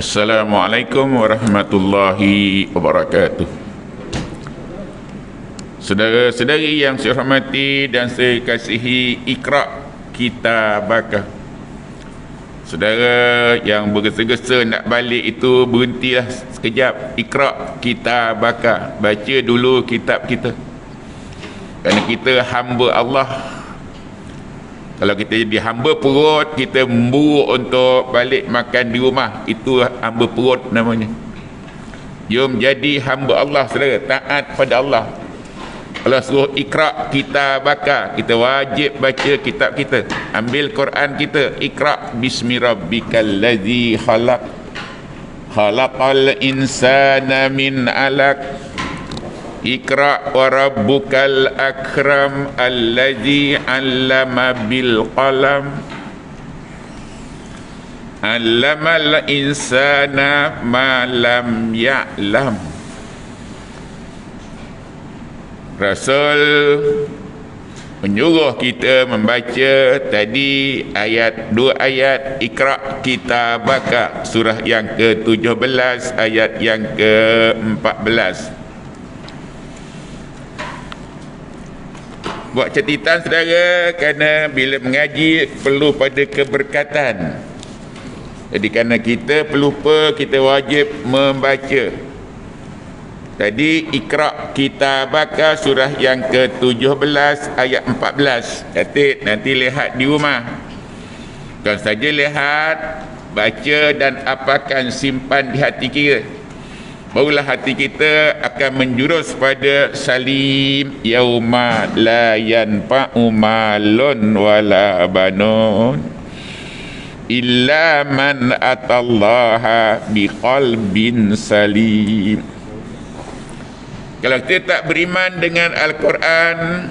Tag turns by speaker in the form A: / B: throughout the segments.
A: Assalamualaikum warahmatullahi wabarakatuh. Saudara-saudari yang saya hormati dan saya kasihi, Iqra' Kitabaka. Saudara yang bergesa-gesa nak balik itu, berhentilah sekejap. Iqra' Kitabaka, baca dulu kitab kita. Kerana kita hamba Allah. Kalau kita jadi hamba perut, kita memburu untuk balik makan di rumah, itu hamba perut namanya. Jom jadi hamba Allah, saudara, taat pada Allah. Allah suruh Iqra' Kitabaka, kita wajib baca kitab kita. Ambil Quran kita, Iqra' bismi rabbikal ladzi khalaq, khalaqal insana min 'alaq. Iqra' wa rabbukal akram alladzi 'allama bil qalam, 'allamal insana ma lam ya'lam. Rasul menyuruh kita membaca tadi dua ayat Iqra' Kitabaka, surah yang ke-17 ayat yang ke-14. Buat catatan, saudara, kerana bila mengaji perlu pada keberkatan. Jadi kerana kita pelupa, kita wajib membaca. Tadi Iqra' Kitabaka, surah yang ke-17 ayat 14. Catat, nanti lihat di rumah. Bukan saja lihat, baca dan apakan, simpan di hati kita. Barulah hati kita akan menjurus pada salim yauma la yanfa'u malun wala banun illa man atallaha biqalbin salim. Kalau kita tak beriman dengan Al-Quran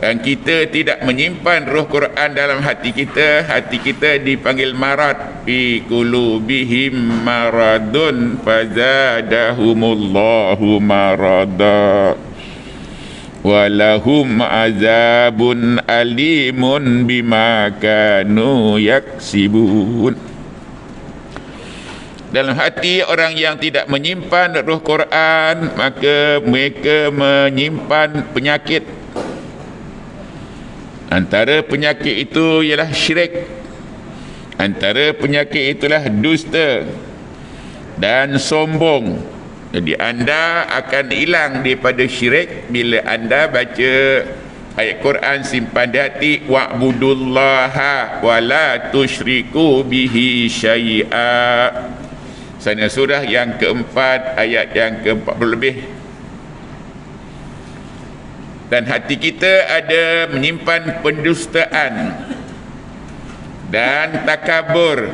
A: dan kita tidak menyimpan Ruh Quran dalam hati kita dipanggil marad. Fi qulubihim maradun fazadahumullahu marada walahum azabun alimun bima kanu yaksibun. Dalam hati orang yang tidak menyimpan Ruh Quran, maka mereka menyimpan penyakit. Antara penyakit itu ialah syirik. Antara penyakit itulah dusta dan sombong. Jadi anda akan hilang daripada syirik bila anda baca ayat Quran, simpan di hati. Wa'budullaha wa la tusyriku bihi syai'a. Sana surah yang keempat ayat yang ke-40 lebih. Dan hati kita ada menyimpan pendustaan dan takabur,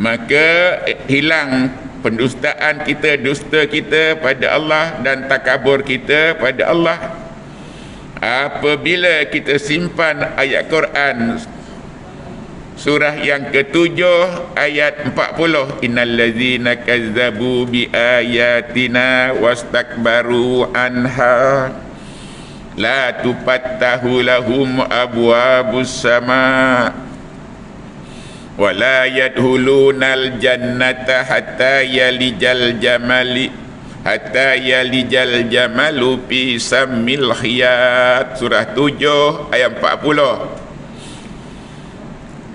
A: maka hilang pendustaan kita, dusta kita pada Allah dan takabur kita pada Allah. Apabila kita simpan ayat Quran surah yang ke-7 ayat 40, innal ladzina kazzabu bi ayatina wastakbaru anha la tufattahu lahum abwabus sama wa la yadkhulunal jannata hatta yalijal jamalu fi sammil khiyat. Surah 7 ayat 40.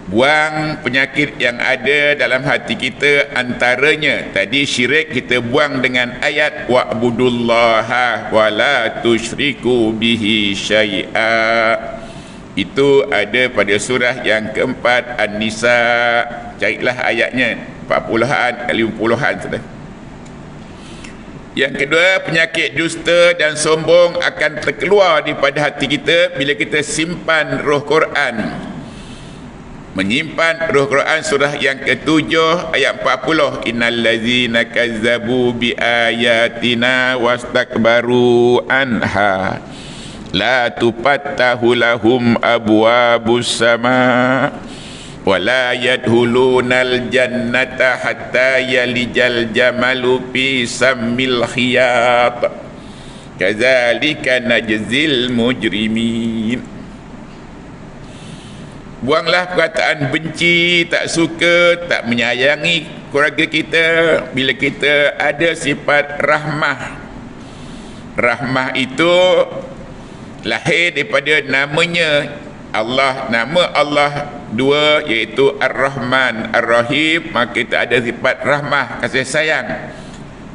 A: Buang penyakit yang ada dalam hati kita, antaranya tadi syirik, kita buang dengan ayat wa'budullaha wa la tusyriku bihi syai'a. Itu ada pada surah yang keempat An-Nisa. Carilah ayatnya 40-an, 50-an sudah. Yang kedua, penyakit dusta dan sombong akan terkeluar daripada hati kita bila kita simpan Ruh Quran. Menyimpan Ruh Quran surah yang ke-7 ayat 40, innal ladzina kazzabu bi ayatina wastakbaru anha la tufattahu lahum abwabus sama wa la yadkhulunal jannata hatta yalijal jamalu fi sammil khiyat kadzalika najzil mujrimin. Buanglah perkataan benci, tak suka, tak menyayangi keluarga kita. Bila kita ada sifat rahmah. Rahmah itu lahir daripada namanya Allah. Nama Allah dua, iaitu Ar-Rahman, Ar-Rahim. Maka kita ada sifat rahmah, kasih sayang.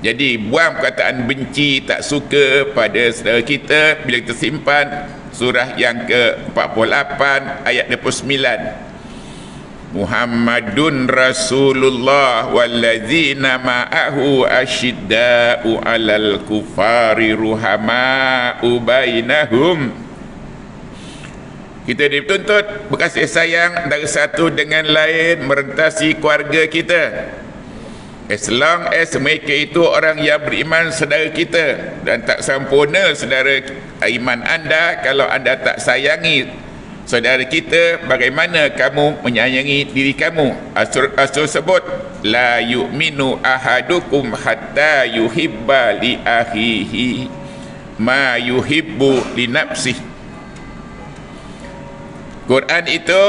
A: Jadi buang perkataan benci, tak suka pada saudara kita. Bila kita simpan surah yang ke-48 ayat 29, Muhammadun Rasulullah wallazina ma'ahu asyidda'u 'alal kufari ruhama'u bainahum. Kita dituntut berkasih sayang antara satu dengan lain, merentasi keluarga kita. As long as mereka itu orang yang beriman saudara kita, dan tak sempurna saudara iman anda kalau anda tak sayangi saudara kita, bagaimana kamu menyayangi diri kamu? Rasul sebut, la yu'minu ahadukum hatta yuhibba li akhihi ma yuhibbu li nafsihi. Quran itu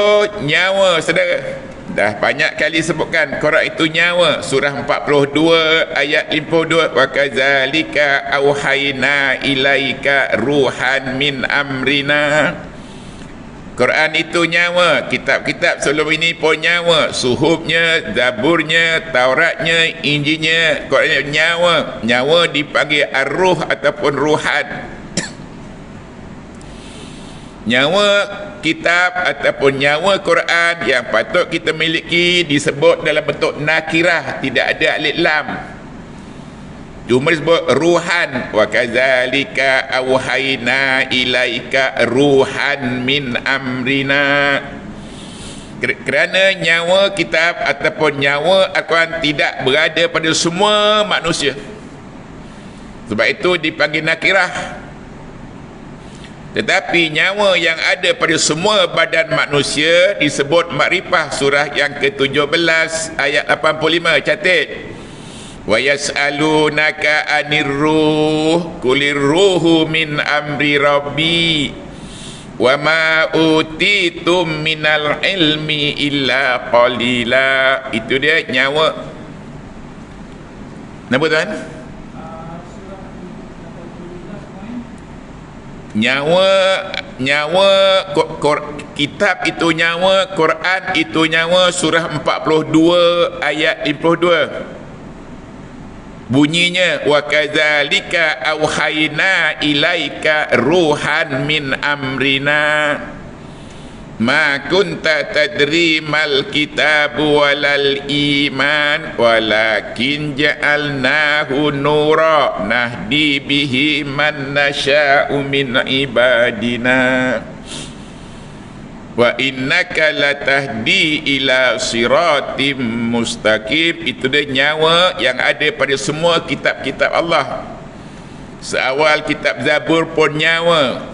A: nyawa saudara. Dah banyak kali sebutkan Quran itu nyawa. Surah 42 ayat 52, wa kadzalika auhayna ilaika ruhan min amrina. Quran itu nyawa. Kitab-kitab sebelum ini pun nyawa. Suhufnya, Zaburnya, Tauratnya, Injilnya, Quran nyawa. Nyawa dipanggil ar-ruh ataupun ruhan. Nyawa kitab ataupun nyawa Quran yang patut kita miliki disebut dalam bentuk nakirah, tidak ada alif lam. Cuma disebut ruhan. Wa kadzalika auhayna ilaika ruhan min amrina. Kerana nyawa kitab ataupun nyawa Al-Quran tidak berada pada semua manusia, sebab itu dipanggil nakirah. Tetapi nyawa yang ada pada semua badan manusia disebut makrifah. Surah yang ke-17 ayat 85, catat. Wa yas'alunaka 'anir ruh qulir ruhu min amri rabbi wa ma utitum minal ilmi illa qalila. Itu dia nyawa. Nama tuan? Nyawa kitab itu nyawa, Quran itu nyawa. Surah 42 ayat 52 bunyinya, wa kadzalika auhayna ilaika ruhan min amrina ma kunta tadri mal kitabu walal iman walakin ja'alnahu nura nahdi bihi man nasha'u min ibadina wa innaka latahdi ila siratim mustaqim. Itu dia nyawa yang ada pada semua kitab-kitab Allah. Seawal kitab Zabur pun nyawa,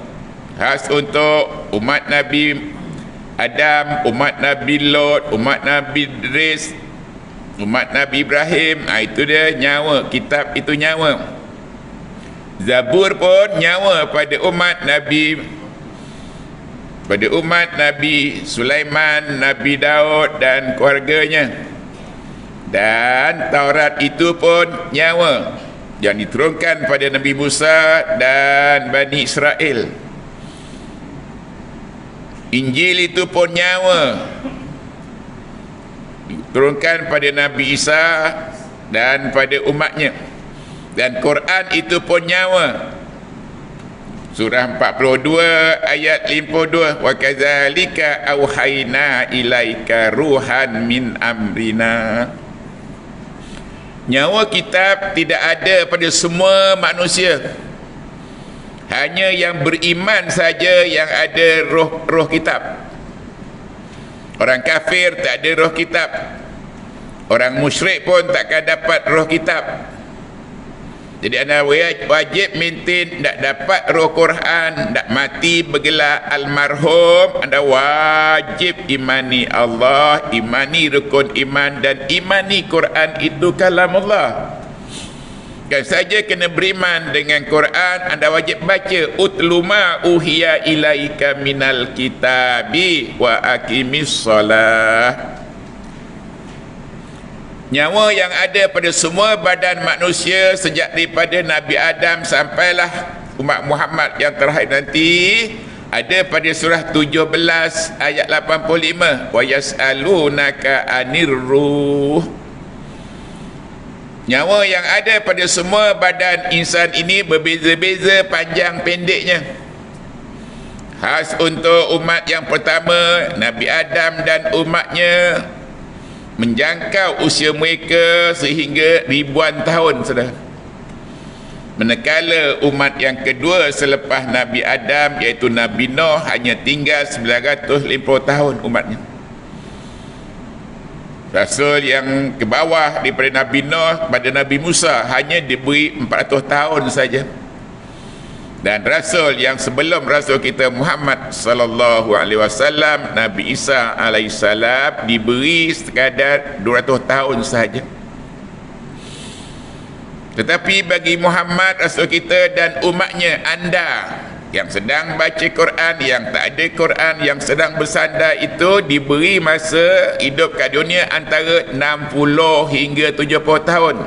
A: khas untuk umat Nabi Adam, umat Nabi Lot, umat Nabi Idris, umat Nabi Ibrahim. Itu dia nyawa. Kitab itu nyawa. Zabur pun nyawa pada umat Nabi Sulaiman, Nabi Daud dan keluarganya. Dan Taurat itu pun nyawa, yang diturunkan pada Nabi Musa dan Bani Israel. Injil itu pun nyawa, diturunkan pada Nabi Isa dan pada umatnya. Dan Quran itu pun nyawa. Surah 42 ayat 52, wa kadzalika auhayna ilaika ruhan min amrina. Nyawa kitab tidak ada pada semua manusia. Hanya yang beriman saja yang ada roh kitab. Orang kafir tak ada roh kitab. Orang musyrik pun takkan dapat roh kitab. Jadi anda wajib maintain, tak dapat roh Quran, tak mati bergelar almarhum, anda wajib imani Allah, imani rukun iman, dan imani Quran itu kalam Allah. Kan saja kena beriman dengan Quran, anda wajib baca utlu ma uhiya ilaika minal kitabi wa aqimis solah. Nyawa yang ada pada semua badan manusia sejak daripada Nabi Adam sampailah umat Muhammad yang terakhir nanti, ada pada surah 17 ayat 85, wa yas'alunaka anir ruh. Nyawa yang ada pada semua badan insan ini berbeza-beza panjang pendeknya. Khas untuk umat yang pertama, Nabi Adam dan umatnya, menjangkau usia mereka sehingga ribuan tahun sudah. Manakala umat yang kedua selepas Nabi Adam, iaitu Nabi Nuh, hanya tinggal 950 tahun umatnya. Rasul yang ke bawah daripada Nabi Nuh pada Nabi Musa hanya diberi 400 tahun saja. Dan rasul yang sebelum rasul kita Muhammad sallallahu alaihi wasallam, Nabi Isa alaihissalam, diberi sekadar 200 tahun sahaja. Tetapi bagi Muhammad rasul kita dan umatnya, anda yang sedang baca Quran, yang tak ada Quran, yang sedang bersandar itu, diberi masa hidup kat dunia antara 60 hingga 70 tahun.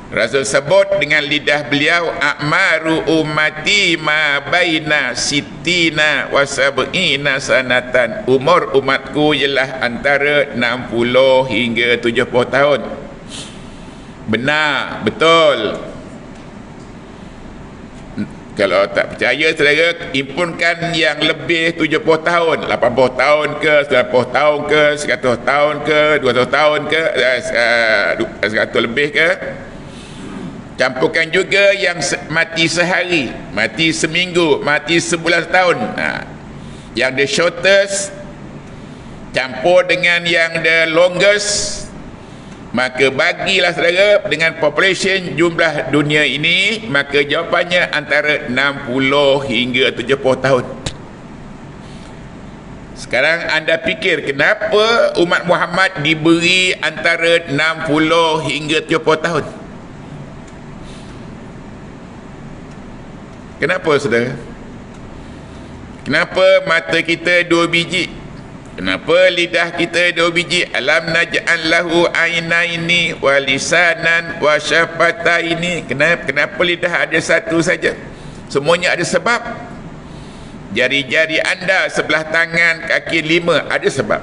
A: Rasul sebut dengan lidah beliau, a'maru ummati ma baina sittina wa sab'ina sanatan. Umur umatku ialah antara 60 hingga 70 tahun. Benar, betul. Kalau tak percaya, saudara, impunkan yang lebih 70 tahun, 80 tahun ke, 90 tahun ke, 100 tahun ke, 200 tahun ke, 100 lebih ke. Campurkan juga yang mati sehari, mati seminggu, mati sebulan setahun. Yang the shortest campur dengan yang the longest, maka bagilah saudara dengan population jumlah dunia ini, maka jawapannya antara 60 hingga 70 tahun. Sekarang anda fikir, kenapa umat Muhammad diberi antara 60 hingga 70 tahun? Kenapa saudara? Kenapa mata kita 2 biji? Kenapa lidah kita 2 biji? Alam naj'al lahu ainaini wa lisanan wa syafataini. Kenapa lidah ada satu saja? Semuanya ada sebab. Jari-jari anda sebelah tangan, kaki 5, ada sebab.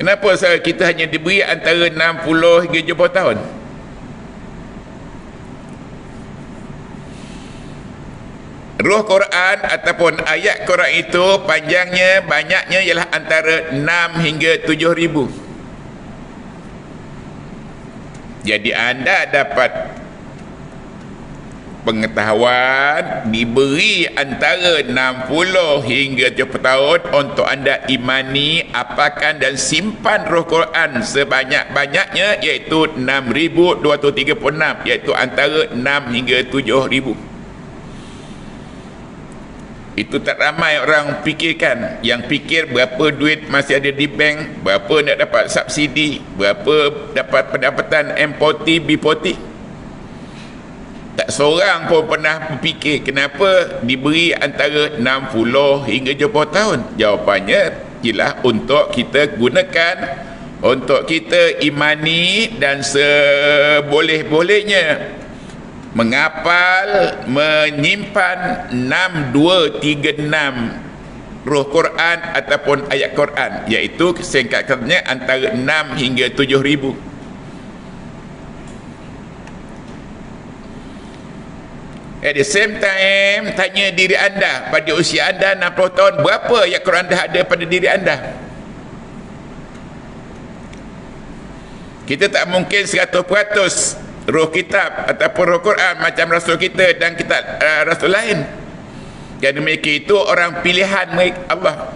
A: Kenapa kita hanya diberi antara 60 hingga 70 tahun? Ruh Quran ataupun ayat Quran itu panjangnya, banyaknya ialah antara 6 hingga 7,000. Jadi anda dapat pengetahuan diberi antara 60 hingga 70 tahun untuk anda imani, apakan dan simpan Ruh Quran sebanyak-banyaknya, iaitu 6,236, iaitu antara 6 hingga 7,000. Itu tak ramai orang fikirkan. Yang fikir berapa duit masih ada di bank, berapa nak dapat subsidi, berapa dapat pendapatan M40, B40. Tak seorang pun pernah berfikir kenapa diberi antara 60 hingga 70 tahun. Jawapannya ialah untuk kita gunakan, untuk kita imani dan seboleh-bolehnya menghafal, menyimpan 6236 Ruh Quran ataupun ayat Quran, iaitu singkatnya antara 6 hingga 7,000. At the same time, tanya diri anda, pada usia anda 60 tahun, berapa ayat Quran dah ada pada diri anda? Kita tak mungkin 100% Ruh kitab ataupun Ruh Quran macam Rasul kita dan kitab Rasul lain. Kerana mereka itu orang pilihan mereka Allah.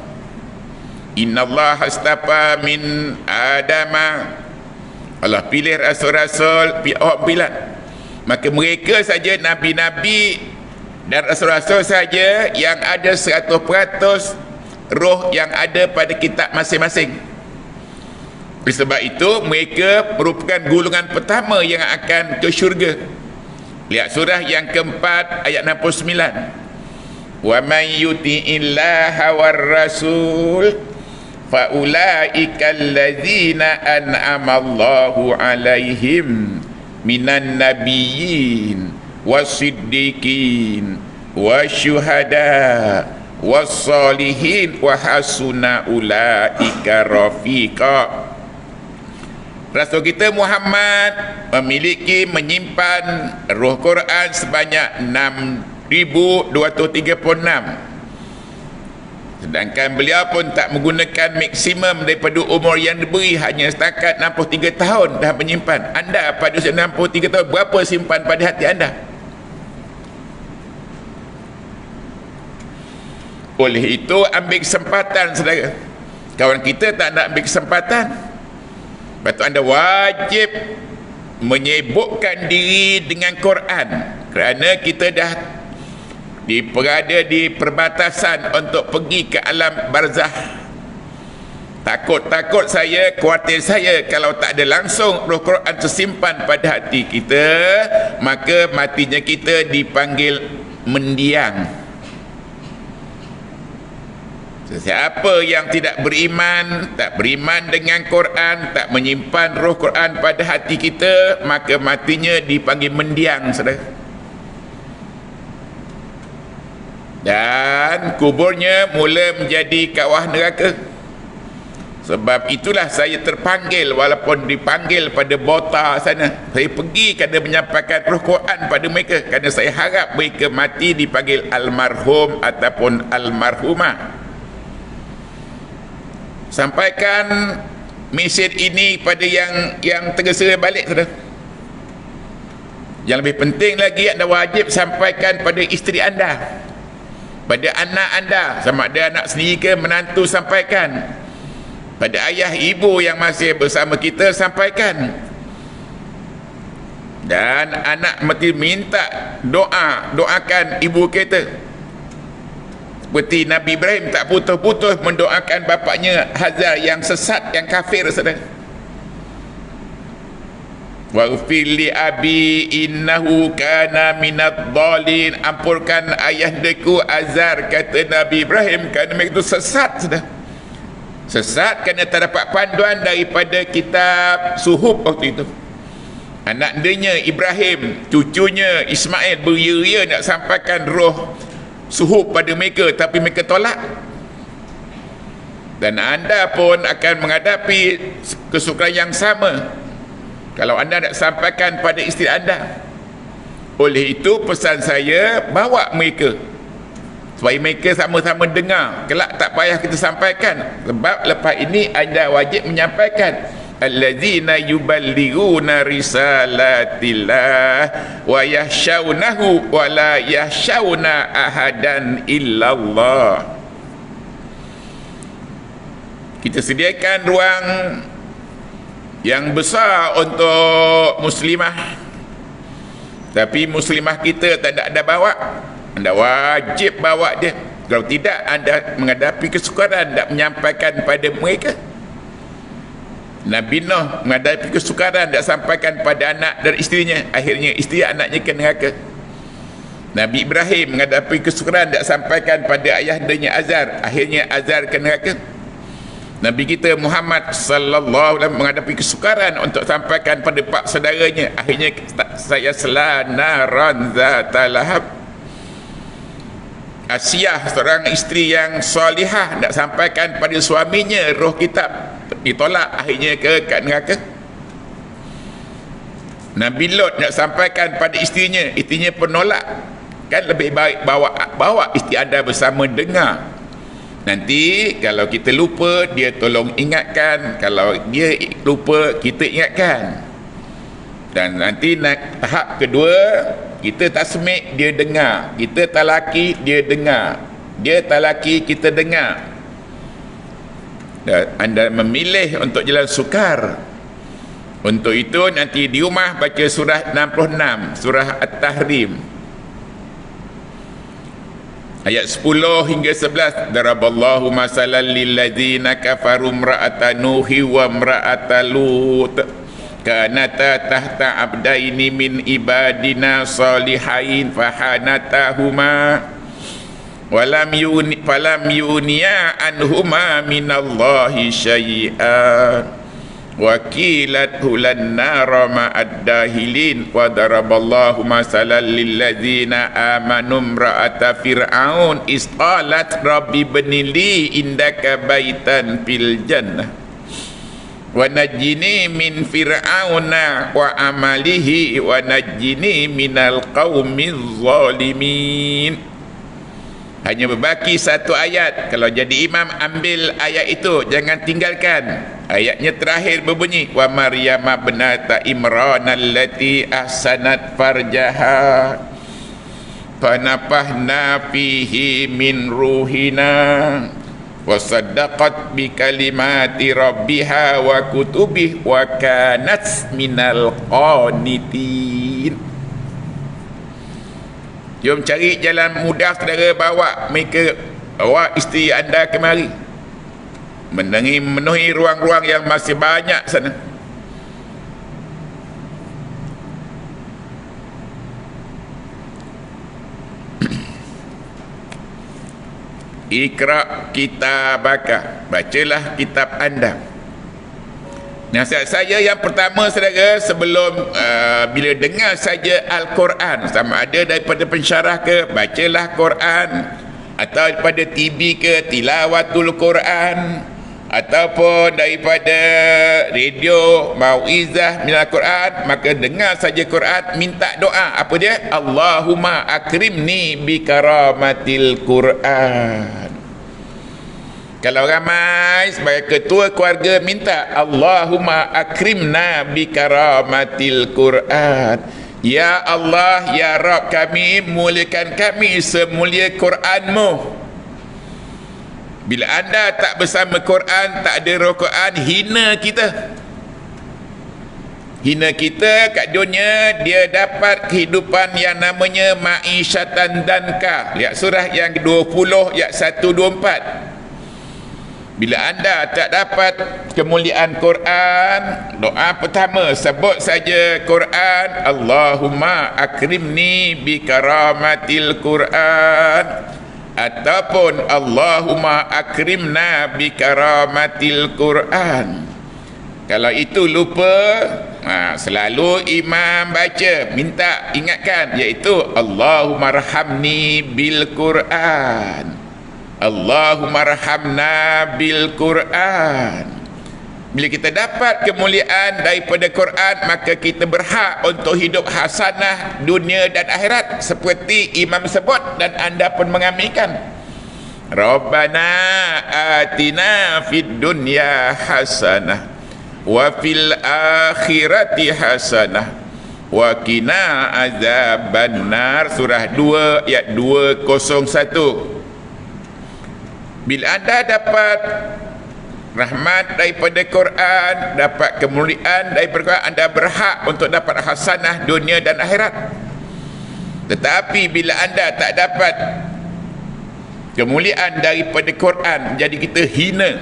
A: Innallaha astafa min Adama. Allah pilih rasul-rasul, pilihan. Maka mereka saja, nabi-nabi dan rasul-rasul saja yang ada 100% roh yang ada pada kitab masing-masing. Oleh sebab itu mereka merupakan golongan pertama yang akan ke syurga. Lihat surah yang keempat ayat 69. Wa man yuti'illaha war rasul fa ulaika allazina an'ama Allahu 'alaihim minan nabiyyin wasiddiqin wasyuhada wassalihin wa hasuna ulaika rafiqa. Rasul kita Muhammad menyimpan Ruh Quran sebanyak 6,236. Sedangkan beliau pun tak menggunakan maksimum daripada umur yang diberi, hanya setakat 63 tahun dah menyimpan. Anda pada usia 63 tahun berapa simpan pada hati anda? Oleh itu ambil kesempatan saudara. Kawan kita tak nak ambil kesempatan. Lepas tu anda wajib menyibukkan diri dengan Quran, kerana kita dah berada di perbatasan untuk pergi ke alam barzah. Takut saya, khawatir saya, kalau tak ada langsung Ruh Quran tersimpan pada hati kita, maka matinya kita dipanggil mendiang. Siapa yang tidak beriman, tak beriman dengan Quran, tak menyimpan Ruh Quran pada hati kita, maka matinya dipanggil mendiang, saudara. Dan kuburnya mula menjadi kawah neraka. Sebab itulah saya terpanggil, walaupun dipanggil pada Bota sana, saya pergi kerana menyampaikan Ruh Quran pada mereka, kerana saya harap mereka mati dipanggil almarhum ataupun almarhumah. Sampaikan mesej ini pada yang tergesa balik, saudara. Yang lebih penting lagi, anda wajib sampaikan pada isteri anda, pada anak anda, sama ada anak sendiri ke menantu, sampaikan. Pada ayah ibu yang masih bersama kita, sampaikan. Dan anak mesti minta doakan ibu kita. Seperti Nabi Ibrahim tak putus-putus mendoakan bapaknya Hazar yang sesat, yang kafir, saudara. Waghfir li abi innahu kana minadh dhalin. Ampunkan ayahandaku Azar, kata Nabi Ibrahim, kerana mereka itu sesat, saudara. Sesat kerana tak dapat panduan daripada kitab suhuf waktu itu. Anak dia Ibrahim, cucunya Ismail beria-ria nak sampaikan roh suhuf pada mereka, tapi mereka tolak. Dan anda pun akan menghadapi kesukaran yang sama kalau anda nak sampaikan pada isteri anda. Oleh itu pesan saya, bawa mereka supaya mereka sama-sama dengar. Kelak tak payah kita sampaikan, sebab lepas ini anda wajib menyampaikan. Allazina yuballighuna risalatillah wa yahshawnahu wa la yahshawna ahadan illallah. Kita sediakan ruang yang besar untuk muslimah, tapi muslimah kita tak ada bawa. Anda wajib bawa dia. Kalau tidak, anda menghadapi kesukaran tak menyampaikan pada mereka. Nabi Nuh menghadapi kesukaran tak sampaikan pada anak dan isterinya, akhirnya isteri anaknya ke neraka. Nabi Ibrahim menghadapi kesukaran tak sampaikan pada ayahandanya Azar, akhirnya Azar ke neraka. Nabi kita Muhammad sallallahu alaihi wasallam menghadapi kesukaran untuk sampaikan pada pak saudaranya, akhirnya saya selanaran zatalahab. Asiyah, seorang isteri yang solihah, nak sampaikan pada suaminya roh kitab, ditolak, akhirnya ke neraka. Nabi Lot nak sampaikan pada isterinya penolak. Kan lebih baik bawa isteri anda bersama dengar. Nanti kalau kita lupa, dia tolong ingatkan. Kalau dia lupa, kita ingatkan. Dan nanti tahap kedua, kita tasmik, dia dengar. Kita talaki, dia dengar. Dia talaki, kita dengar. Dan anda memilih untuk jalan sukar. Untuk itu nanti di rumah baca surah 66, surah At-Tahrim. Ayat 10 hingga 11. Daraballahu masalan lilladzina kafaru imra'ata nuhi wa imra'ata lut kanata tahta abdaini min ibadina salihain fahanatahuma falam yuniya anhuma minallahi syai'an wakilat hulan nara ma'ad dahilin wa daraballahu masalan lilladzina amanu imra'ata fir'aun isqalat rabbi ibnili indaka baitan fil jannah wa najjini min fir'auna wa amalihi wa najjini minal qaumiz zalimin. Hanya berbaki satu ayat. Kalau jadi imam, ambil ayat itu, jangan tinggalkan. Ayatnya terakhir berbunyi wa maryam ibnata imran allati ahsanat farjaha fanafahna fihi min ruhina wa saddaqat bi kalimati rabbiha wa kutubih wa kanat minal qanitin. Jom cari jalan mudah, saudara, bawa isteri anda kemari, memenuhi ruang-ruang yang masih banyak sana. Iqra kitabaka, bacalah kitab anda. Nasihat saya yang pertama, saudara, sebelum bila dengar saja Al-Quran, sama ada daripada pensyarah ke, bacalah Quran, atau daripada TV ke, tilawatul Quran, ataupun daripada radio mauizah minal Quran, maka dengar saja Quran, minta doa. Apa dia? Allahumma akrimni bi karamatil Quran. Kalau ramai sebagai ketua keluarga, minta Allahumma akrimna bi karamatil Quran. Ya Allah, ya Rabb kami, muliakan kami semulia Quranmu. Bila anda tak bersama Quran, tak ada roh Quran, hina kita. Hina kita kat dunia. Dia dapat kehidupan yang namanya ma'isyatan danka. Lihat surah yang 20 ayat 124. Bila anda tak dapat kemuliaan Quran, doa pertama sebut saja Quran, Allahumma akrimni bi karamatil Quran, ataupun Allahumma akrimna bi karamatil Quran. Kalau itu lupa, selalu imam baca, minta ingatkan, iaitu Allahumma rahamni bil Quran, Allahumma rahamna bil Quran. Bila kita dapat kemuliaan daripada Quran, maka kita berhak untuk hidup hasanah dunia dan akhirat, seperti imam sebut dan anda pun mengaminkan. Rabbana atina fid dunya hasanah wa fil akhirati hasanah wa qina azabannar. Surah 2 ayat 201. Bila anda dapat rahmat daripada Quran, dapat kemuliaan daripada Quran, anda berhak untuk dapat hasanah dunia dan akhirat. Tetapi bila anda tak dapat kemuliaan daripada Quran, jadi kita hina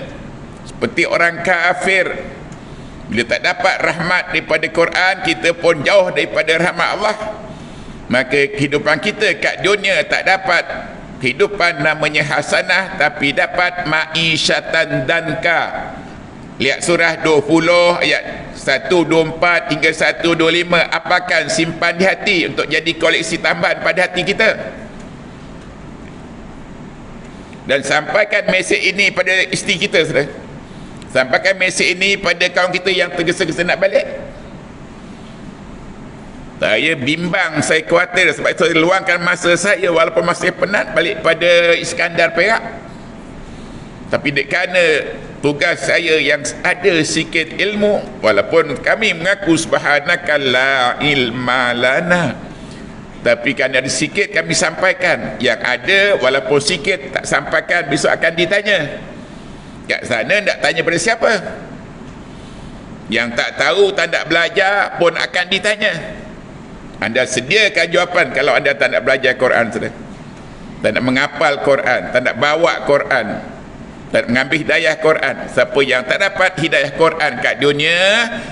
A: seperti orang kafir. Bila tak dapat rahmat daripada Quran, kita pun jauh daripada rahmat Allah. Maka kehidupan kita kat dunia tak dapat kehidupan namanya hasanah, tapi dapat ma'isyatan danka. Lihat surah 20 ayat 124 hingga 125. Apakan simpan di hati untuk jadi koleksi tambahan pada hati kita. Dan sampaikan mesej ini pada isteri kita, saudara. Sampaikan mesej ini pada kawan kita yang tergesa-gesa nak balik. Saya bimbang, saya khawatir, sebab itu saya luangkan masa saya walaupun masih penat balik pada Iskandar Perak. Tapi kerana tugas saya yang ada sikit ilmu, walaupun kami mengaku subhanaka la ilma lana, tapi kan ada sikit kami sampaikan. Yang ada walaupun sikit tak sampaikan, besok akan ditanya. Kat sana nak tanya pada siapa? Yang tak tahu, tak nak belajar pun akan ditanya. Anda sediakan jawapan kalau anda tak nak belajar Quran, saudara. tak nak menghafal Quran, tak nak bawa Quran, tak nak mengambil hidayah Quran. Siapa yang tak dapat hidayah Quran kat dunia,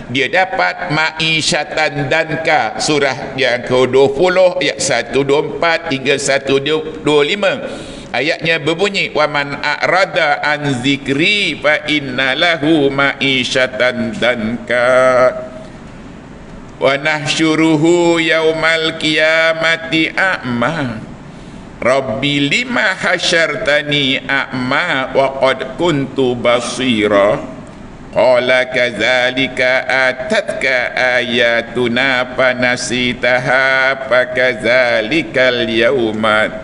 A: dia dapat ma'isyatan danka. Surah yang ke-20 ayat 124 hingga 125. Ayatnya berbunyi, wa man a'rada an zikri fa inna lahu ma'isyatan danka wa nahsyuruhu yaumal qiyamati a'ma rabbi lima hasyartani a'ma wa qad kuntu basira qala kadzalika atatka ayatuna fanasitaha fakadzalikal yauma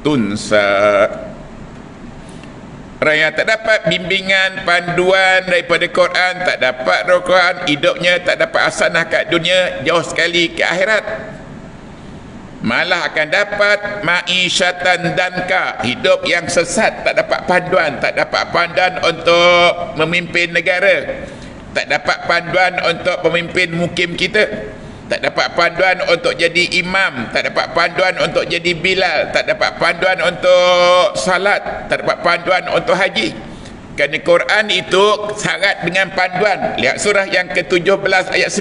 A: tunsa. Orang yang tak dapat bimbingan, panduan daripada Quran, tak dapat Quran, hidupnya tak dapat hasanah kat dunia, jauh sekali ke akhirat. Malah akan dapat ma'isyatan danka, hidup yang sesat, tak dapat panduan, tak dapat panduan untuk memimpin negara, tak dapat panduan untuk memimpin mukim kita, tak dapat panduan untuk jadi imam, tak dapat panduan untuk jadi bilal, tak dapat panduan untuk salat, tak dapat panduan untuk haji. Kerana Quran itu syarat dengan panduan. Lihat surah yang ke-17 ayat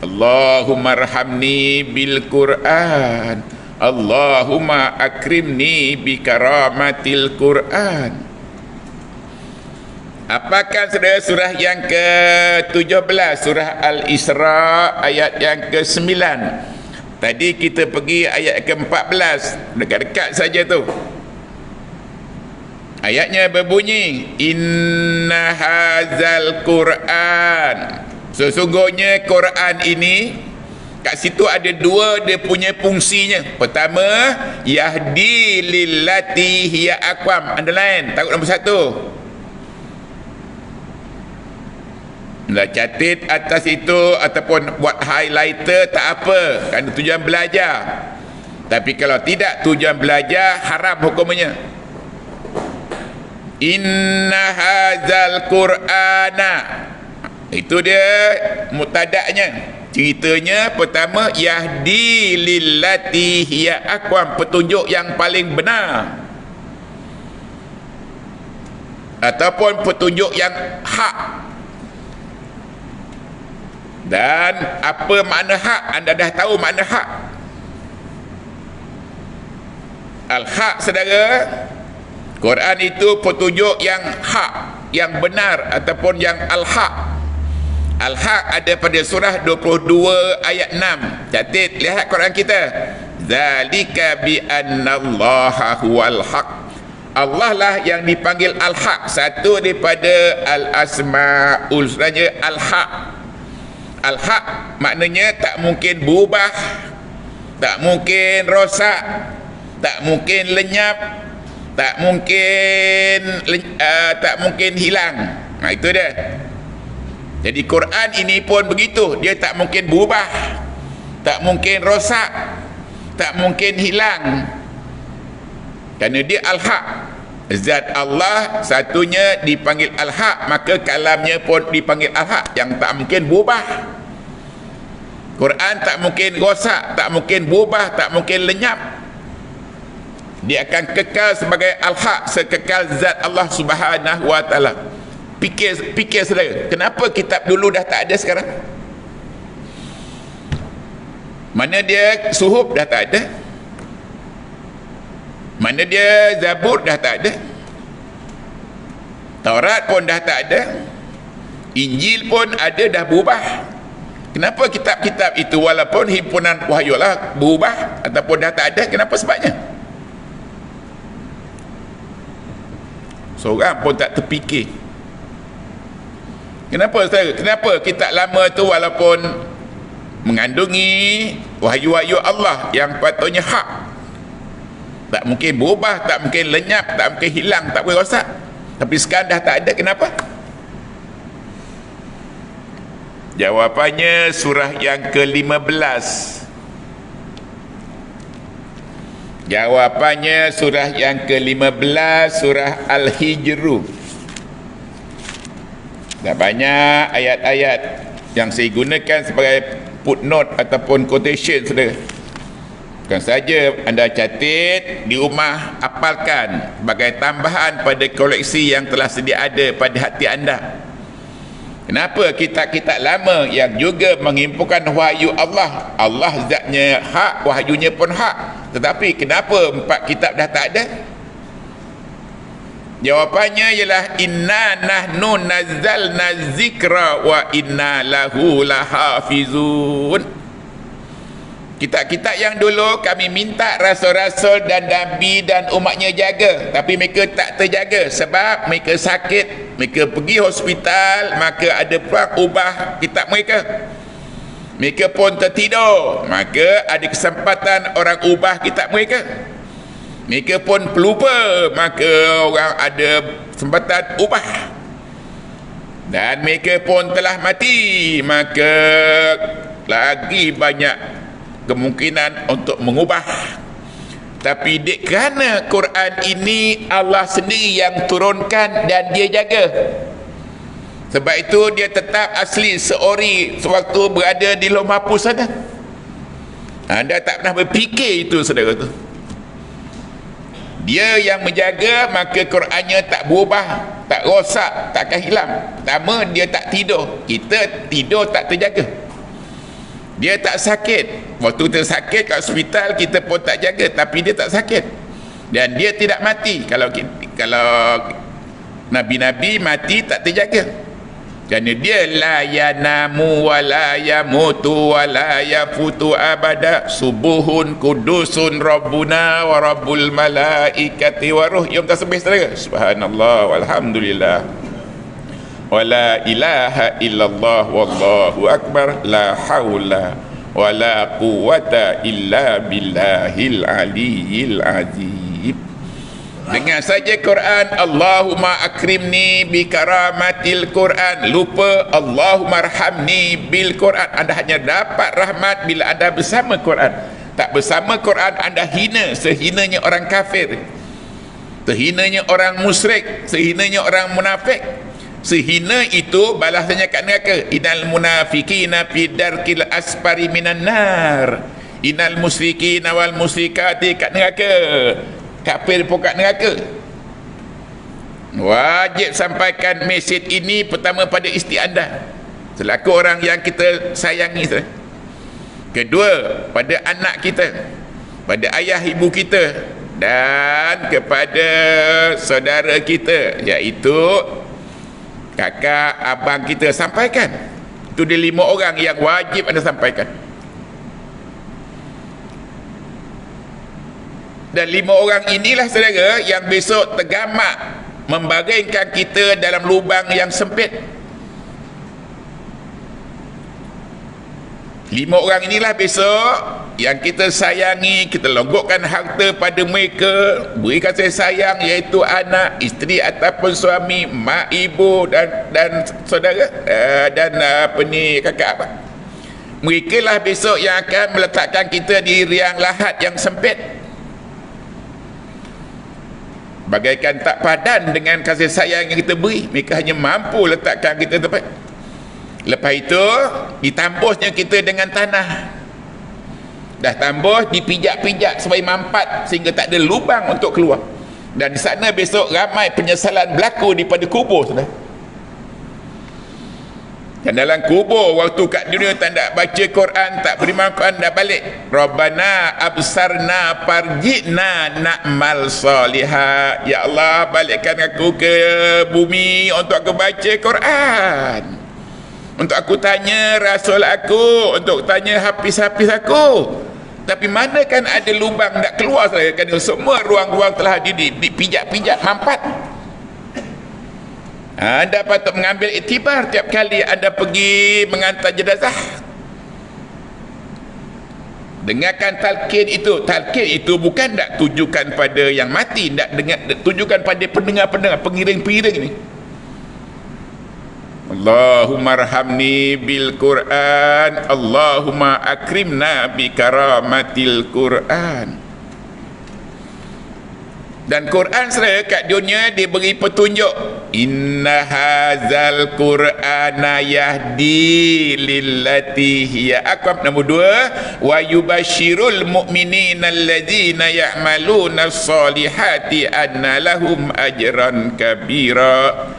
A: 9. Allahumma arhamni bil Quran, Allahumma akrimni bi karamatil Quran. Apakah saudara surah yang ke-17, surah Al-Isra ayat yang ke-9. Tadi kita pergi ayat ke-14, dekat-dekat saja tu. Ayatnya berbunyi, inna hazal Quran, sesungguhnya Quran ini, kat situ ada dua dia punya fungsinya. Pertama, yahdi lillati hiya aqwam, underline, takut nombor 1. Dah catat atas itu ataupun buat highlighter tak apa, kerana tujuan belajar. Tapi kalau tidak tujuan belajar, haram hukumnya. Inna hazal Qur'ana, itu dia mutadaknya. Ceritanya pertama, yahdi lillati hiya aqwam, petunjuk yang paling benar ataupun petunjuk yang hak. Dan apa makna hak? Anda dah tahu makna hak. Al-haq, saudara, Quran itu petunjuk yang hak, yang benar ataupun yang al-haq. Al-haq ada pada surah 22 ayat 6. Catat, lihat Quran kita. Zalika bi annallaha huwal haq. Allah lah yang dipanggil al-haq, satu daripada al-asmaul husna, al-haq. Al-haq maknanya tak mungkin berubah, tak mungkin rosak, tak mungkin lenyap, tak mungkin hilang. Nah, itu dia. Jadi Quran ini pun begitu, dia tak mungkin berubah, tak mungkin rosak, tak mungkin hilang, kerana dia al-haq. Zat Allah satunya dipanggil al-haq, maka kalamnya pun dipanggil al-haq, yang tak mungkin berubah. Quran tak mungkin rosak, tak mungkin berubah, tak mungkin lenyap. Dia akan kekal sebagai al-haq, sekekal zat Allah Subhanahu wa taala. Fikir saudara, kenapa kitab dulu dah tak ada sekarang? Mana dia suhuf dah tak ada, mana dia Zabur dah tak ada, Taurat pun dah tak ada, Injil pun ada dah berubah. Kenapa kitab-kitab itu walaupun himpunan wahyulah berubah ataupun dah tak ada? Kenapa sebabnya? Seorang pun tak terfikir. Kenapa saudara? Kenapa kitab lama tu walaupun mengandungi wahyu-wahyu Allah yang patutnya hak, tak mungkin berubah, tak mungkin lenyap, tak mungkin hilang, tak boleh rosak, tapi sekarang dah tak ada? Kenapa? Jawapannya surah yang ke-15. Jawapannya surah yang ke-15, surah Al-Hijr. Dah banyak ayat-ayat yang saya gunakan sebagai footnote ataupun quotation, saudara. Bukan saja anda catat di rumah, apalkan sebagai tambahan pada koleksi yang telah sedia ada pada hati anda. Kenapa kitab-kitab lama yang juga menghimpunkan wahyu Allah, Allah zatnya hak, wahyunya pun hak, tetapi kenapa 4 kitab dah tak ada? Jawapannya ialah inna nahnu nazzalna zikra wa inna lahu lahafizun. Kitab-kitab yang dulu kami minta rasul-rasul dan nabi dan umatnya jaga, tapi mereka tak terjaga sebab mereka sakit, mereka pergi hospital, maka ada perang ubah kitab mereka. Mereka pun tertidur, maka ada kesempatan orang ubah kitab mereka. Mereka pun pelupa, maka orang ada kesempatan ubah. Dan mereka pun telah mati, maka lagi banyak kemungkinan untuk mengubah. Tapi kerana Quran ini Allah sendiri yang turunkan dan dia jaga, sebab itu dia tetap asli seori sewaktu berada di Lauh Mahfuz sana. Anda tak pernah berfikir itu, saudara tu. Dia yang menjaga, maka Qurannya tak berubah, tak rosak, takkan hilang. Pertama, dia tak tidur. Kita tidur tak terjaga. Dia tak sakit. Waktu dia sakit kat hospital, kita pun tak jaga, tapi dia tak sakit. Dan dia tidak mati. Kalau nabi-nabi mati tak terjaga. Kerana dia la yanamu wa la yamutu wa la yafutu abada, subuhun kudusun rabbuna wa rabbul malaikati wa ruh. Yom tasbih saudara. Subhanallah walhamdulillah wa la ilaha illallah wallahu akbar, la haula wa la quwata illa billahil aliyyil azim. Dengan saja Quran, Allahumma akrimni bi karamatil Quran, lupa Allahumma arhamni bil Quran. Anda hanya dapat rahmat bila anda bersama Quran. Tak bersama Quran, anda hina sehinanya orang kafir, sehinanya orang musyrik, sehinanya orang munafik. Sehina itu balasannya kat neraka. Innal munafiqina fi darkil asfari minan nar, innal musyrikina wal musyrikati kat neraka. Kafir pun kat neraka. Wajib sampaikan mesej ini pertama pada isteri anda, selaku orang yang kita sayangi. Kedua, pada anak kita, pada ayah ibu kita, dan kepada saudara kita, iaitu kakak, abang kita. Sampaikan. Itu dia 5 orang yang wajib anda sampaikan. Dan 5 orang inilah saudara yang besok tergamak membaringkan kita dalam lubang yang sempit. 5 orang inilah besok yang kita sayangi, kita longgokkan harta pada mereka, beri kasih sayang, iaitu anak, isteri ataupun suami, mak, ibu dan saudara, dan kakak abang. Mereka lah besok yang akan meletakkan kita di liang lahat yang sempit. Bagaikan tak padan dengan kasih sayang yang kita beri, mereka hanya mampu letakkan kita tempat. Lepas itu ditambusnya kita dengan tanah. Dah tambus, dipijak-pijak supaya mampat sehingga tak ada lubang untuk keluar. Dan di sana besok ramai penyesalan berlaku daripada kubur, saudara. Dan dalam kubur, waktu kat dunia tak nak baca Quran, tak beriman Quran, dah balik. Rabbana absarna farji'na na'mal salihah. Ya Allah, balikkan aku ke bumi untuk aku baca Quran, untuk aku tanya rasul aku, untuk tanya hafiz-hafiz aku. Tapi mana kan ada lubang nak keluar saya, kerana semua ruang-ruang telah dipijak-pijak mampat. Anda patut mengambil iktibar tiap kali anda pergi mengantar jenazah. Dengarkan talqin itu. Talqin itu bukan nak tujukan pada yang mati, nak dengar, tujukan pada pendengar-pendengar, pengiring-pengiring ini. Allahumma arhamni bil Quran, Allahumma akrimna bi karamatil Quran. Dan Quran saudara kat dunia diberi petunjuk. Inna hazal Qur'ana yahdi lillati hiya aqwam. Nombor 2, wa yubashshirul mu'minina alladzina ya'maluna as-solihati anna lahum ajran kabira.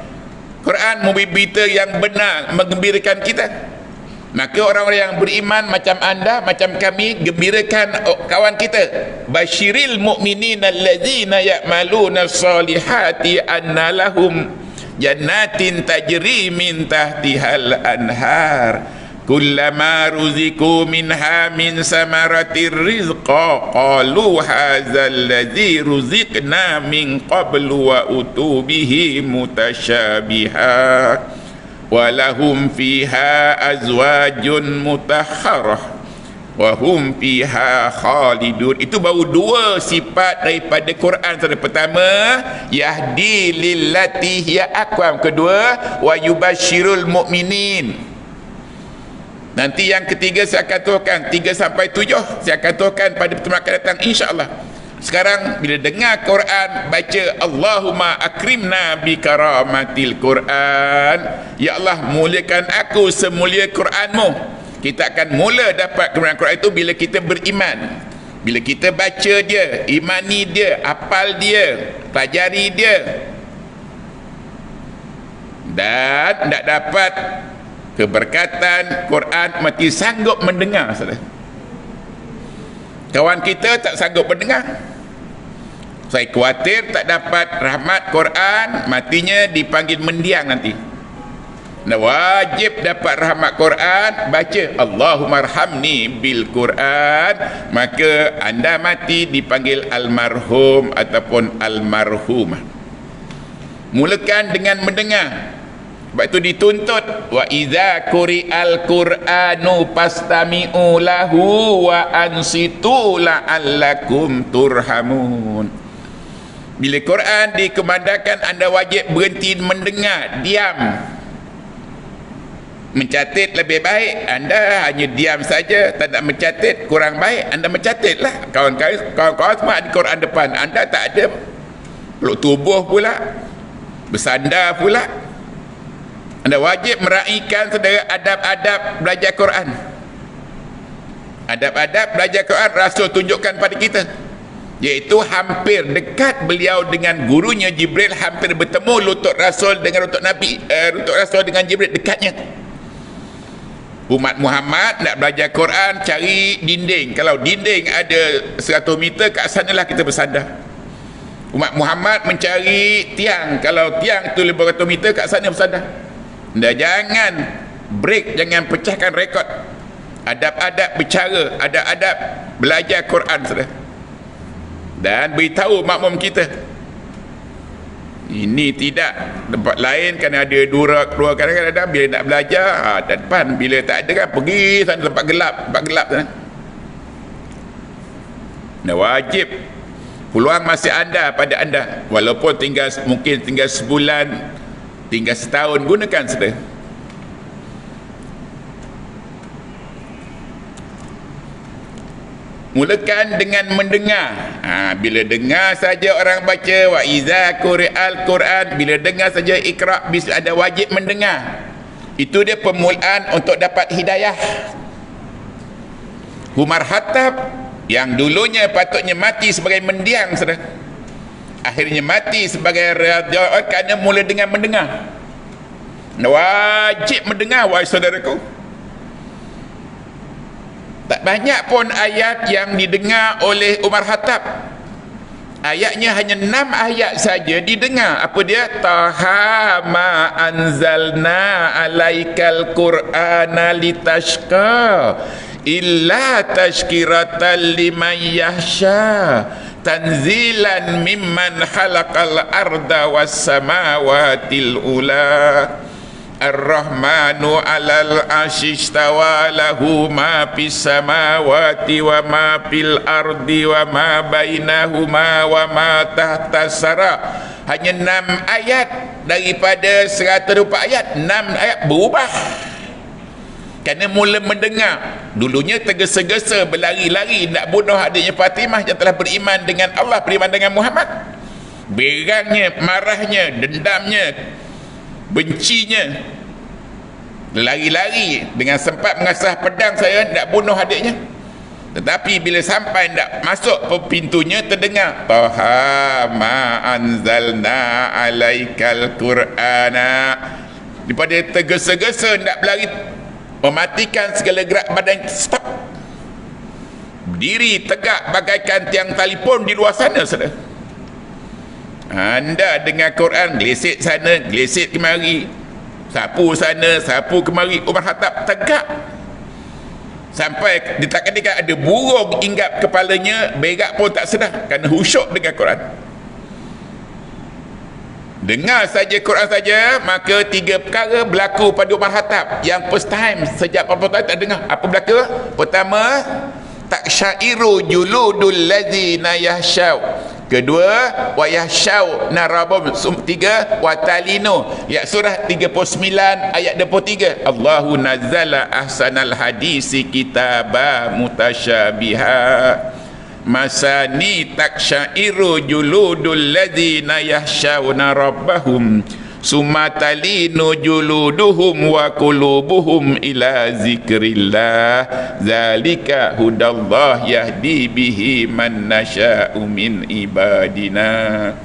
A: Quran memberi berita yang benar, menggembirakan kita. Maka orang-orang yang beriman macam anda, macam kami, gembirakan kawan kita. Basyiril mu'minin alladzina ya'maluna as-solihati anna lahum jannatin tajri min tahtihal anhar kullama ruziku minha min samaratir rizqa qalu hadzal ladzi ruziqna min qablu wa utubihi mutasyabiha walahum fiha azwajun mutahharah wahum fiha khalidun. Itu baru 2 sifat daripada Quran. Pertama, yahdi lillati hiya aqwam. Kedua, wa yubasyirul mu'minin. Nanti yang ketiga saya akan turunkan 3 sampai 7 saya akan turunkan pada pertemuan akan datang insya-Allah. Sekarang bila dengar Quran, baca Allahumma akrimna bi karamatil Quran. Ya Allah, muliakan aku semulia Quranmu. Kita akan mula dapat kemuliaan Quran itu bila kita beriman. Bila kita baca dia, imani dia, hafal dia, pelajari dia. Dan tak dapat keberkatan Quran mati sanggup mendengar saudara. Kawan kita tak sanggup mendengar. Saya khawatir tak dapat rahmat Quran, matinya dipanggil mendiang nanti. Nah, wajib dapat rahmat Quran, baca Allahumma arhamni bil Quran, maka anda mati dipanggil almarhum ataupun almarhumah. Mulakan dengan mendengar. Sebab itu dituntut wa idza quri'al qur'anu fastami'u lahu wa ansitu la'allakum turhamun. Bila Quran dikumandangkan, anda wajib berhenti mendengar, diam. Mencatat lebih baik, anda hanya diam saja, tak nak mencatat, kurang baik, anda mencatatlah. Kawan-kawan semua ada Quran depan, anda tak ada. Peluk tubuh pula, bersandar pula. Anda wajib meraihkan saudara adab-adab belajar Quran. Adab-adab belajar Quran Rasul tunjukkan pada kita, iaitu hampir dekat beliau dengan gurunya Jibril, hampir bertemu lutut Rasul dengan lutut Nabi, lutut Rasul dengan Jibril, dekatnya. Umat Muhammad nak belajar Quran, cari dinding. Kalau dinding ada 100 meter, kat sanalah kita bersandar. Umat Muhammad mencari tiang. Kalau tiang tu 500 meter, kat sana bersandar. Anda jangan break, jangan pecahkan rekod. Adab-adab bicara, adab-adab belajar Quran saudara. Dan beritahu makmum kita, ini tidak tempat lain kan ada dua kadang-kadang bila nak belajar depan, bila tak ada kan pergi sana tempat gelap sana. Nah, wajib peluang masih anda pada anda, walaupun mungkin tinggal sebulan, tinggal setahun, gunakan saudara. Mulakan dengan mendengar. Bila dengar saja orang baca wa iza quri'al Quran, bila dengar saja Iqra bismi, ada wajib mendengar. Itu dia permulaan untuk dapat hidayah. Umar Khattab yang dulunya patutnya mati sebagai mendiang saudara, akhirnya mati sebagai raja kerana mula dengan mendengar. Wajib mendengar wahai saudaraku. Tak banyak pun ayat yang didengar oleh Umar Khattab. Ayatnya hanya 6 ayat saja didengar. Apa dia? Taha ma anzalna alaikal qur'ana litashqa illa tashkiratan liman yahsha tanzilan mimman khalaqal arda was samawatil ula Ar-Rahmanu 'alal 'arsy istawa lahu ma fis samawati wa ma fil ardi wa ma bainahuma wa ma tahtas sara. Hanya 6 ayat daripada 124 ayat, 6 ayat berubah. Kerana mula mendengar, dulunya tergesa-gesa berlari-lari nak bunuh adiknya Fatimah yang telah beriman dengan Allah, beriman dengan Muhammad. berangnya, marahnya, dendamnya, bencinya, lari-lari dengan sempat mengasah pedang saya nak bunuh adiknya. Tetapi bila sampai nak masuk ke pintunya, terdengar Taha ma anzalna alaikal qur'ana. Daripada tergesa-gesa nak berlari, mematikan segala gerak badan, stop, berdiri tegak bagaikan tiang telefon di luar sana. Saudara, anda dengar Quran, gelesit sana, gelesit kemari, sapu sana, sapu kemari. Umar Khattab tegak sampai ditakdirkan ada burung hinggap kepalanya, berak pun tak sedar kerana khusyuk dengan Quran. Dengar saja Quran saja, maka 3 perkara berlaku pada Umar Khattab. Yang first time, sejak berapa tahun tak dengar. Apa berlaku? Pertama, taksyairu juludul ladzina yahsyau. Kedua, wa yahsyau narabum. 3, wa talinu. Ya, surah 39 ayat 23. Allahu nazzala ahsanal hadisi kitaba mutasyabiha masani taksyairu juludul ladzina yahsyawna rabbahum summa talinu juluduhum wa qulubuhum ila zikrillah zalika hudallah yahdi bihi man nasya'u min ibadina.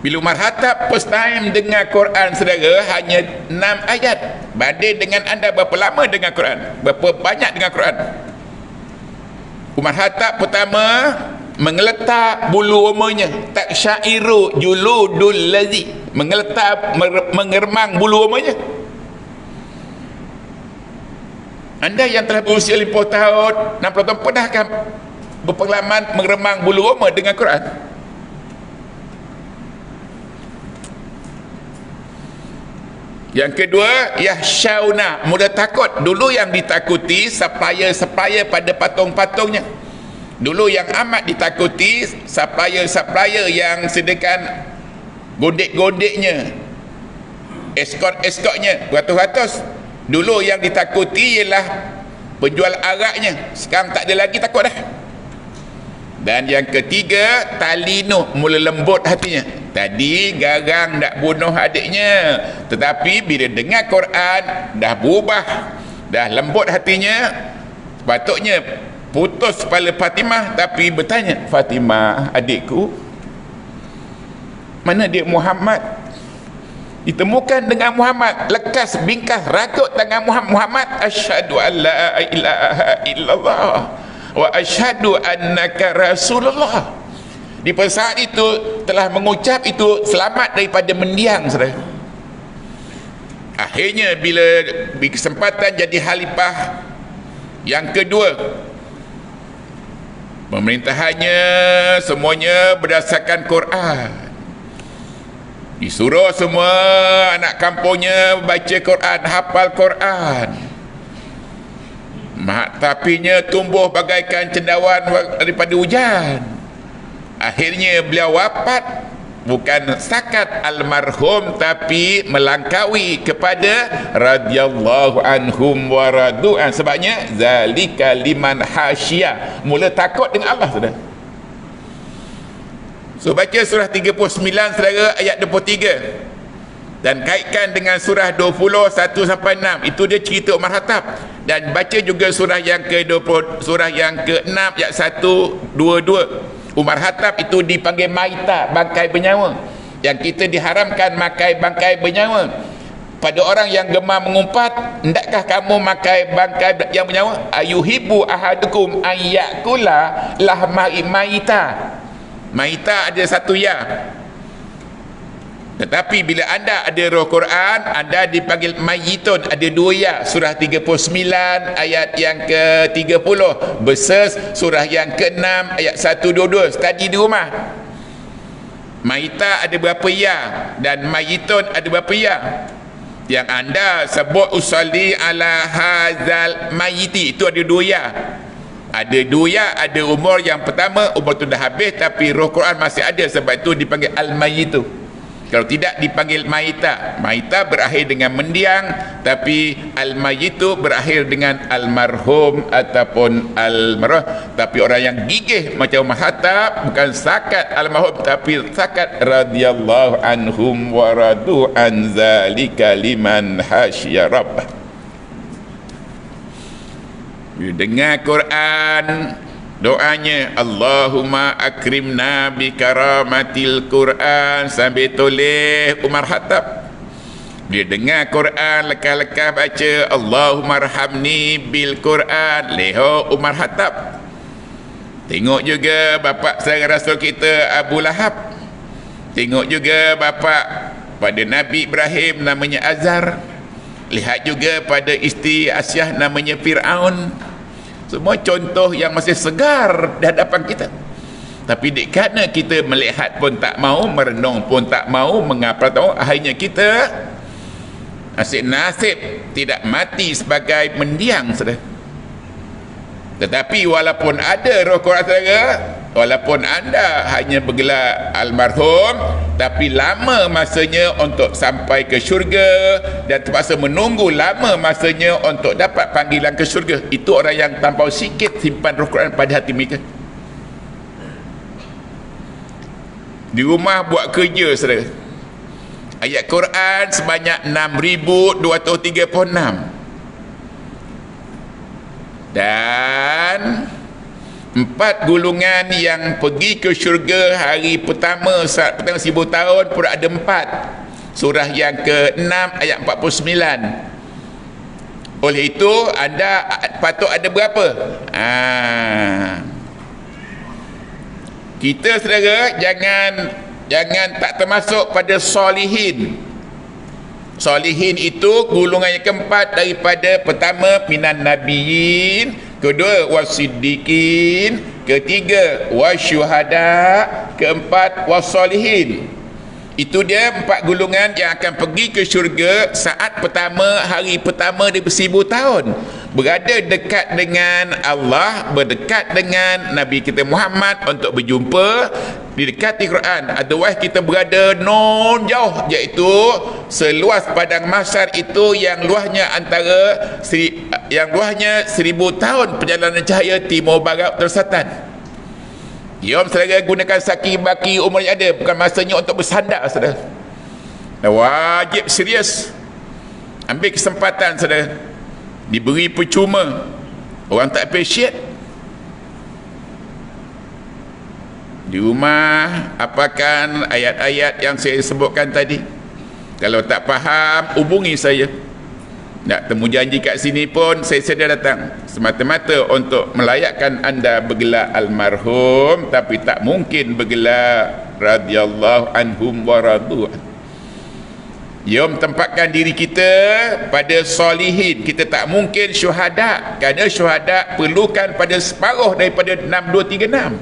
A: Bila Umar Khattab first time dengar Quran, saudara, hanya 6 ayat. Banding dengan anda berapa lama dengar Quran, berapa banyak dengar Quran. Umar Khattab pertama mengeletak bulu rumahnya, taksyairu juludul ladzi, mengeletak, mengeremang bulu rumahnya. Anda yang telah berusia 50 tahun, 60 tahun, pernahkah berpengalaman mengeremang bulu rumah dengan Quran? Yang kedua, yahsyauna, mula takut. Dulu yang ditakuti supplier pada patung-patungnya. Dulu yang amat ditakuti supplier yang sediakan godek-godeknya, escort-escortnya beratus-ratus. Dulu yang ditakuti ialah penjual araknya. Sekarang tak ada lagi takut dah. Dan yang ketiga, talinu, mula lembut hatinya. Tadi garang nak bunuh adiknya, tetapi bila dengar Quran dah berubah, dah lembut hatinya. Sepatutnya putus kepala Fatimah, tapi bertanya, Fatimah adikku, mana dia Muhammad? Ditemukan dengan Muhammad, lekas bingkas rakut tangan Muhammad. Asyhadu an la ilaha illallah wa asyhadu annaka rasulullah. Di saat itu telah mengucap itu, selamat daripada mendiang, saudara. Akhirnya bila berkesempatan jadi khalifah yang kedua, pemerintahannya semuanya berdasarkan Quran. Disuruh semua anak kampungnya baca Quran, hafal Quran. Tapinya tumbuh bagaikan cendawan daripada hujan. Akhirnya beliau wafat, bukan setakat almarhum, tapi melangkaui kepada radhiyallahu anhum wa radu'an. Sebabnya zalika liman hasyiyah, mula takut dengan Allah, saudara. So baca surah 39, saudara, ayat 23, dan kaitkan dengan surah 20 1 sampai 6. Itu dia cerita Umar Khattab. Dan baca juga surah yang ke-20, surah yang ke-6 ayat 1 2. Umar Khattab itu dipanggil maita, bangkai bernyawa. Yang kita diharamkan makai bangkai bernyawa. Pada orang yang gemar mengumpat, hendakkah kamu makai bangkai yang bernyawa? Ayuhibbu ahadukum an yakula lahma maita. Maita ada satu ya. Tetapi bila anda ada roh Quran, anda dipanggil mayitun, ada 2 ya. Surah 39 ayat yang ke-30 versus surah yang ke-6 ayat 122. Study di rumah. Maita ada berapa ya dan mayitun ada berapa ya. Yang anda sebut usalli ala hazal mayiti, itu ada 2 ya. Ada 2 ya, ada umur yang pertama, umur tu dah habis tapi roh Quran masih ada, sebab itu dipanggil al-mayitu. Kalau tidak dipanggil maita. Maita berakhir dengan mendiang, tapi al-mayitu berakhir dengan almarhum ataupun almarhum. Tapi orang yang gigih macam Mahatab, bukan sakat almarhum, tapi sakat radhiyallahu anhum wa radu an zalika liman hasya rabbah. Dengar Quran, doanya Allahumma akrimna bi karamatil Quran, sambil toleh Umar Khattab. Dia dengar Quran, lekah-lekah baca Allahumma arhamni bil Quran, leho Umar Khattab. Tengok juga bapa saudara Rasul kita Abu Lahab. Tengok juga bapa pada Nabi Ibrahim namanya Azar. Lihat juga pada isteri Asyah namanya Fir'aun. Semua contoh yang masih segar di hadapan kita. Tapi kerana kita melihat pun tak mau, merenung pun tak mau, mengapa tahu, akhirnya kita nasib tidak mati sebagai mendiang, saudara. Tetapi walaupun ada roh Quran, saudara, walaupun anda hanya bergelar almarhum, tapi lama masanya untuk sampai ke syurga, dan terpaksa menunggu lama masanya untuk dapat panggilan ke syurga. Itu orang yang terlampau sikit simpan roh Quran pada hati mereka. Di rumah buat kerja, saudara, ayat Quran sebanyak 6,236, dan 4 golongan yang pergi ke syurga hari pertama saat pertama 1000 tahun pun ada 4. Surah yang ke-6 ayat 49. Oleh itu anda patut ada berapa? Kita, saudara, jangan tak termasuk pada solihin. Solihin itu golongan yang keempat daripada pertama minan nabiyyin, kedua wasiddiqin, ketiga wasyuhada, keempat wasolihin. Itu dia 4 golongan yang akan pergi ke syurga saat pertama, hari pertama di 1000 tahun. Berada dekat dengan Allah, berdekat dengan Nabi kita Muhammad untuk berjumpa, didekati Quran. Otherwise kita berada non jauh, iaitu seluas padang mahsyar itu yang luasnya yang luasnya 1000 tahun perjalanan cahaya timur barat utara selatan. Jom saudara gunakan saki baki umur yang ada, bukan masanya untuk bersandar, saudara. Wajib serius ambil kesempatan, saudara. Diberi percuma, orang tak appreciate. Di rumah apakan ayat-ayat yang saya sebutkan tadi. Kalau tak faham, hubungi saya. Nak temu janji kat sini pun saya sedia datang, semata-mata untuk melayakkan anda bergelar almarhum, tapi tak mungkin bergelar radhiyallahu anhum wa radu. Jom tempatkan diri kita pada solihin. Kita tak mungkin syuhada, kerana syuhada perlukan pada separuh daripada 6236.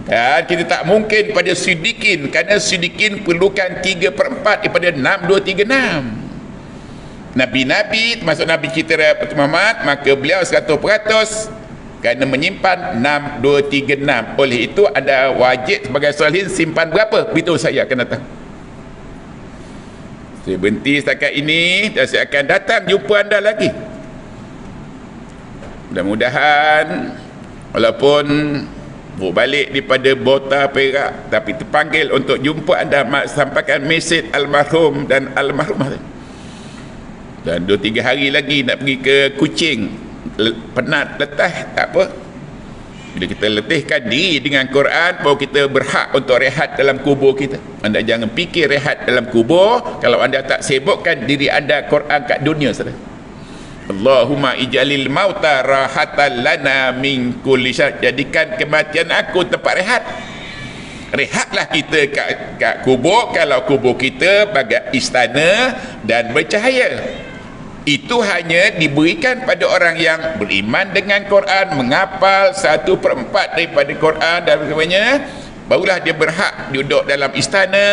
A: Dan kita tak mungkin pada siddiqin, kerana siddiqin perlukan 3/4 daripada 6236. Nabi-Nabi, termasuk Nabi kita Muhammad, maka beliau 100% kerana menyimpan 6236. Oleh itu ada wajib sebagai solihin simpan berapa? Beritahu saya akan datang. Saya berhenti setakat ini, dan saya akan datang jumpa anda lagi. Mudah-mudahan walaupun balik daripada Bota Perak, tapi terpanggil untuk jumpa anda, sampaikan mesej almarhum dan almarhumah. Dan 2-3 hari lagi nak pergi ke Kuching, penat, letah, tak apa. Bila kita letihkan diri dengan Quran, baru kita berhak untuk rehat dalam kubur kita. Anda jangan fikir rehat dalam kubur kalau anda tak sibukkan diri anda Quran kat dunia, saudara. Allahumma ij'alil mauta rahatan lana min kulli syarr. Jadikan kematian aku tempat rehat. Rehatlah kita kat kubur, kalau kubur kita bagai istana dan bercahaya. Itu hanya diberikan pada orang yang beriman dengan Quran, menghafal 1/4 daripada Quran dan sebagainya, barulah dia berhak duduk dalam istana.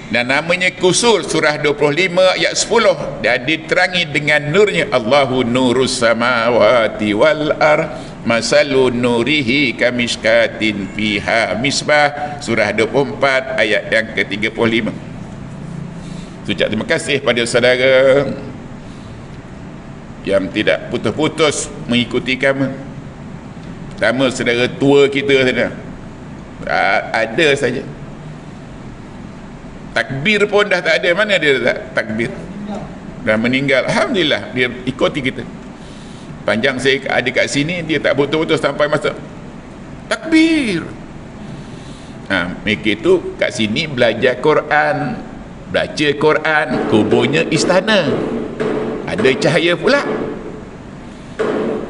A: Dan namanya kusur, surah 25 ayat 10, dan diterangi dengan nurnya. Allahu nurus samawati wal ar masalun nurihi kamishkatin fiha misbah, surah 24 ayat yang ke-35. Ucap terima kasih pada saudara yang tidak putus-putus mengikuti kami. Pertama, saudara tua kita saja, ada saja takbir pun dah tak ada. Mana dia takbir? Dah meninggal. Alhamdulillah dia ikuti kita. Panjang saya ada kat sini, dia tak putus-putus sampai masa takbir. Mereka tu kat sini belajar Quran, baca Quran, kuburnya istana, ada cahaya pula.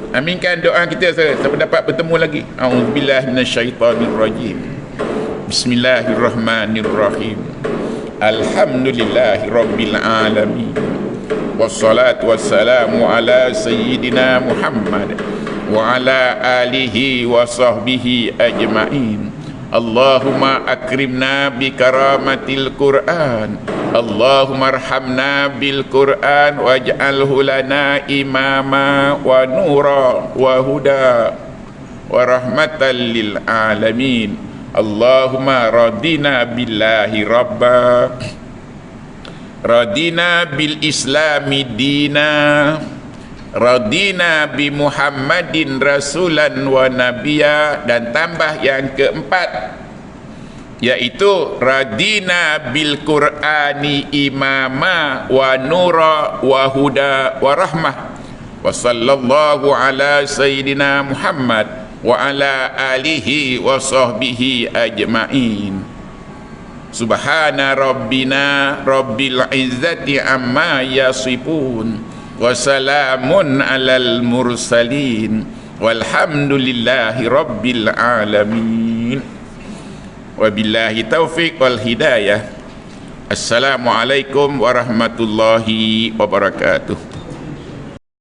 A: Aminkan doa kita sampai dapat bertemu lagi. A'udzubillahi minasyaitonirrajim. Bismillahirrahmanirrahim. Alhamdulillahi rabbil alamin. Wassalatu wassalamu ala sayyidina Muhammad wa ala alihi wa sahbihi ajma'in. Allahumma akrimna bi karamatil Qur'an. Allahumma arhamna bil Qur'an waj'alhu lana imama wa nura wa huda wa rahmatan lil alamin. Allahumma radina billahi rabba, radina bil islami dina, radina bi Muhammadin rasulan wa nabiyya. Dan tambah yang keempat, yaitu radina bil Qur'ani imama wa nura wa huda wa rahmah. Wa sallallahu ala sayyidina Muhammad wa ala alihi wa sahbihi ajma'in. Subhana rabbina rabbil izzati amma yasifun wa salamun alal mursalin walhamdulillahi rabbil alamin. Wabillahi taufiq wal hidayah. Assalamualaikum warahmatullahi wabarakatuh.